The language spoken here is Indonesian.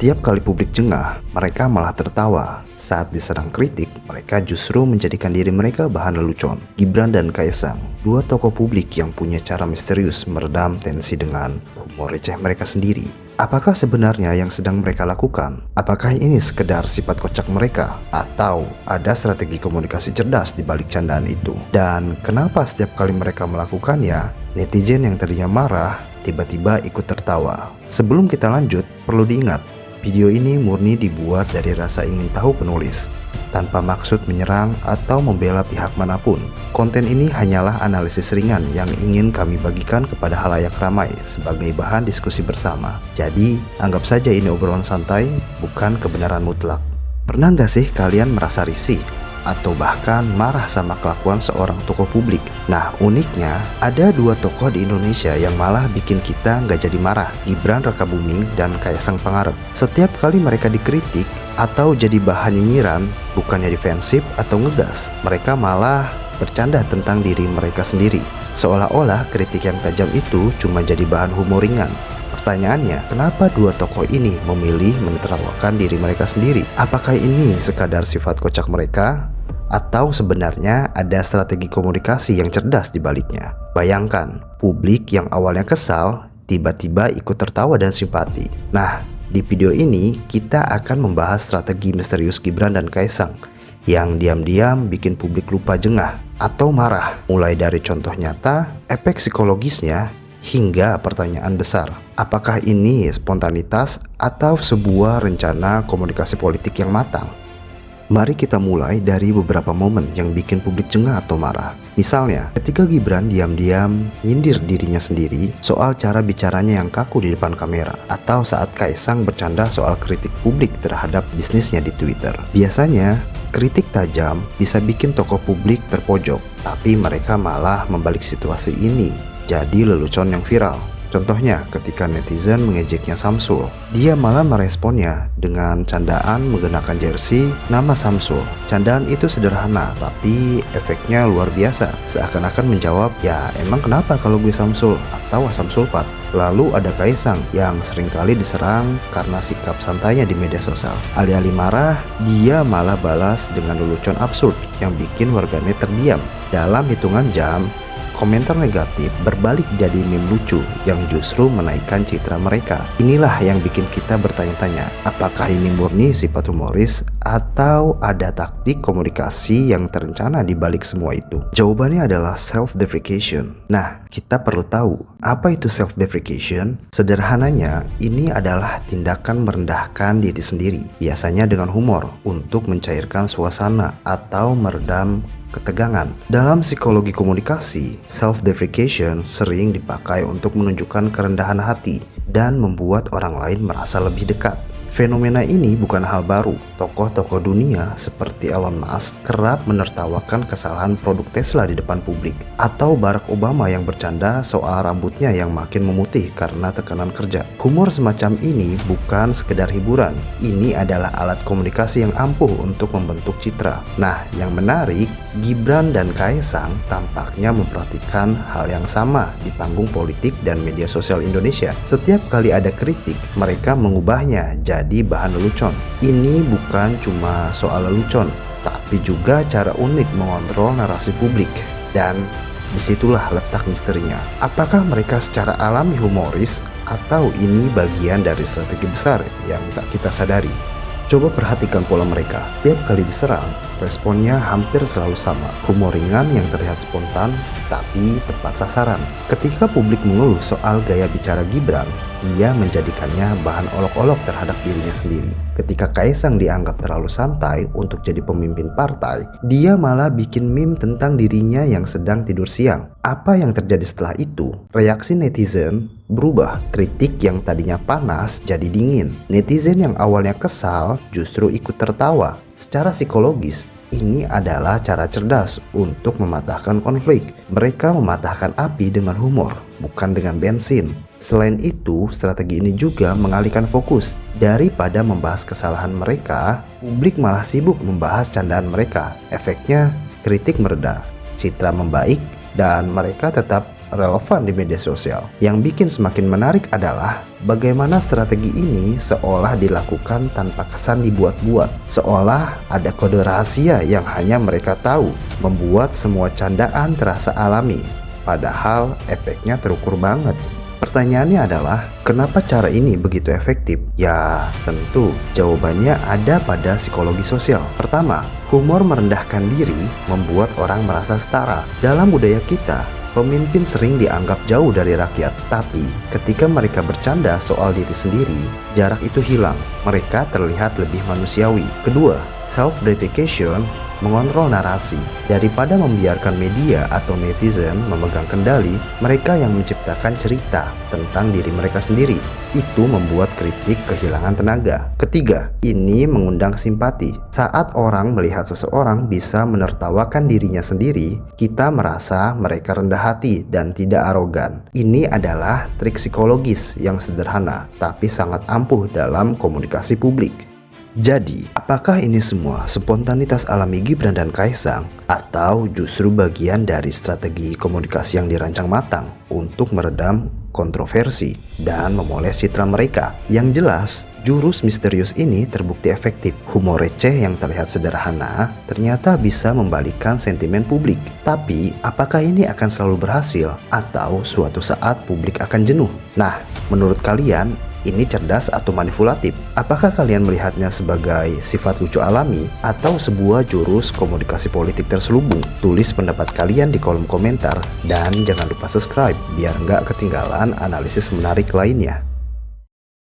Setiap kali publik jengah, mereka malah tertawa. Saat diserang kritik, mereka justru menjadikan diri mereka bahan lelucon. Gibran dan Kaesang, dua tokoh publik yang punya cara misterius meredam tensi dengan humor receh mereka sendiri. Apakah sebenarnya yang sedang mereka lakukan? Apakah ini sekedar sifat kocak mereka? Atau ada strategi komunikasi cerdas di balik candaan itu? Dan kenapa setiap kali mereka melakukannya, netizen yang tadinya marah tiba-tiba ikut tertawa? Sebelum kita lanjut, perlu diingat, video ini murni dibuat dari rasa ingin tahu penulis, tanpa maksud menyerang atau membela pihak manapun. Konten ini hanyalah analisis ringan yang ingin kami bagikan kepada halayak ramai sebagai bahan diskusi bersama. Jadi, anggap saja ini obrolan santai, bukan kebenaran mutlak. Pernah nggak sih kalian merasa risih atau bahkan marah sama kelakuan seorang tokoh publik? Nah, uniknya ada dua tokoh di Indonesia yang malah bikin kita nggak jadi marah, Gibran Rakabuming dan Kaesang Pangarep. Setiap kali mereka dikritik atau jadi bahan nyinyiran, bukannya defensif atau ngegas, mereka malah bercanda tentang diri mereka sendiri, seolah-olah kritik yang tajam itu cuma jadi bahan humor ringan. Pertanyaannya, kenapa dua tokoh ini memilih menertawakan diri mereka sendiri? Apakah ini sekadar sifat kocak mereka? Atau sebenarnya ada strategi komunikasi yang cerdas di baliknya? Bayangkan, publik yang awalnya kesal, tiba-tiba ikut tertawa dan simpati. Nah, di video ini kita akan membahas strategi misterius Gibran dan Kaesang yang diam-diam bikin publik lupa jengah atau marah. Mulai dari contoh nyata, efek psikologisnya, hingga pertanyaan besar, apakah ini spontanitas atau sebuah rencana komunikasi politik yang matang? Mari kita mulai dari beberapa momen yang bikin publik jengah atau marah. Misalnya, ketika Gibran diam-diam nyindir dirinya sendiri soal cara bicaranya yang kaku di depan kamera, atau saat Kaesang bercanda soal kritik publik terhadap bisnisnya di Twitter. Biasanya, kritik tajam bisa bikin tokoh publik terpojok, tapi mereka malah membalik situasi ini jadi lelucon yang viral. Contohnya ketika netizen mengejeknya Samsul, dia malah meresponnya dengan candaan menggunakan jersey nama Samsul. Candaan itu sederhana, tapi efeknya luar biasa. Seakan-akan menjawab, ya emang kenapa kalau gue Samsul atau Asam Sulfat. Lalu ada Kaesang yang seringkali diserang karena sikap santainya di media sosial. Alih-alih marah, dia malah balas dengan lelucon absurd yang bikin warganet terdiam. Dalam hitungan jam, komentar negatif berbalik jadi meme lucu yang justru menaikkan citra mereka. Inilah yang bikin kita bertanya-tanya, apakah ini murni sifat humoris atau ada taktik komunikasi yang terencana di balik semua itu? Jawabannya adalah self-deprecation. Nah, kita perlu tahu, apa itu self-deprecation? Sederhananya, ini adalah tindakan merendahkan diri sendiri, biasanya dengan humor, untuk mencairkan suasana atau meredam ketegangan. Dalam psikologi komunikasi, self-deprecation sering dipakai untuk menunjukkan kerendahan hati dan membuat orang lain merasa lebih dekat. Fenomena ini bukan hal baru. Tokoh-tokoh dunia seperti Elon Musk kerap menertawakan kesalahan produk Tesla di depan publik, atau Barack Obama yang bercanda soal rambutnya yang makin memutih karena tekanan kerja. Humor semacam ini bukan sekedar hiburan, ini adalah alat komunikasi yang ampuh untuk membentuk citra. Nah, yang menarik, Gibran dan Kaesang tampaknya memperhatikan hal yang sama di panggung politik dan media sosial Indonesia. Setiap kali ada kritik, mereka mengubahnya jadi bahan lelucon. Ini bukan cuma soal lelucon, tapi juga cara unik mengontrol narasi publik. Dan disitulah letak misterinya. Apakah mereka secara alami humoris atau ini bagian dari strategi besar yang tak kita sadari? Coba perhatikan pola mereka. Tiap kali diserang, responnya hampir selalu sama. Humor ringan yang terlihat spontan, tapi tepat sasaran. Ketika publik mengeluh soal gaya bicara Gibran, ia menjadikannya bahan olok-olok terhadap dirinya sendiri. Ketika Kaesang dianggap terlalu santai untuk jadi pemimpin partai, dia malah bikin meme tentang dirinya yang sedang tidur siang. Apa yang terjadi setelah itu? Reaksi netizen berubah. Kritik yang tadinya panas jadi dingin. Netizen yang awalnya kesal justru ikut tertawa. Secara psikologis, ini adalah cara cerdas untuk mematahkan konflik. Mereka mematahkan api dengan humor, bukan dengan bensin. Selain itu, strategi ini juga mengalihkan fokus. Daripada membahas kesalahan mereka, publik malah sibuk membahas candaan mereka. Efeknya, kritik mereda, citra membaik, dan mereka tetap relevan di media sosial. Yang bikin semakin menarik adalah bagaimana strategi ini seolah dilakukan tanpa kesan dibuat-buat, seolah ada kode rahasia yang hanya mereka tahu, membuat semua candaan terasa alami, padahal efeknya terukur banget. Pertanyaannya adalah, kenapa cara ini begitu efektif? Ya, tentu jawabannya ada pada psikologi sosial. Pertama, humor merendahkan diri membuat orang merasa setara. Dalam budaya kita, pemimpin sering dianggap jauh dari rakyat, tapi ketika mereka bercanda soal diri sendiri, jarak itu hilang. Mereka terlihat lebih manusiawi. Kedua, self-deprecation mengontrol narasi. Daripada membiarkan media atau netizen memegang kendali, mereka yang menciptakan cerita tentang diri mereka sendiri. Itu membuat kritik kehilangan tenaga. Ketiga, ini mengundang simpati. Saat orang melihat seseorang bisa menertawakan dirinya sendiri, kita merasa mereka rendah hati dan tidak arogan. Ini adalah trik psikologis yang sederhana, tapi sangat ampuh dalam komunikasi publik. Jadi, apakah ini semua spontanitas alami Gibran dan Kaesang, atau justru bagian dari strategi komunikasi yang dirancang matang untuk meredam kontroversi dan memoles citra mereka? Yang jelas, jurus misterius ini terbukti efektif. Humor receh yang terlihat sederhana ternyata bisa membalikkan sentimen publik. Tapi, apakah ini akan selalu berhasil, atau suatu saat publik akan jenuh? Nah, menurut kalian, ini cerdas atau manipulatif? Apakah kalian melihatnya sebagai sifat lucu alami atau sebuah jurus komunikasi politik terselubung? Tulis pendapat kalian di kolom komentar dan jangan lupa subscribe biar nggak ketinggalan analisis menarik lainnya.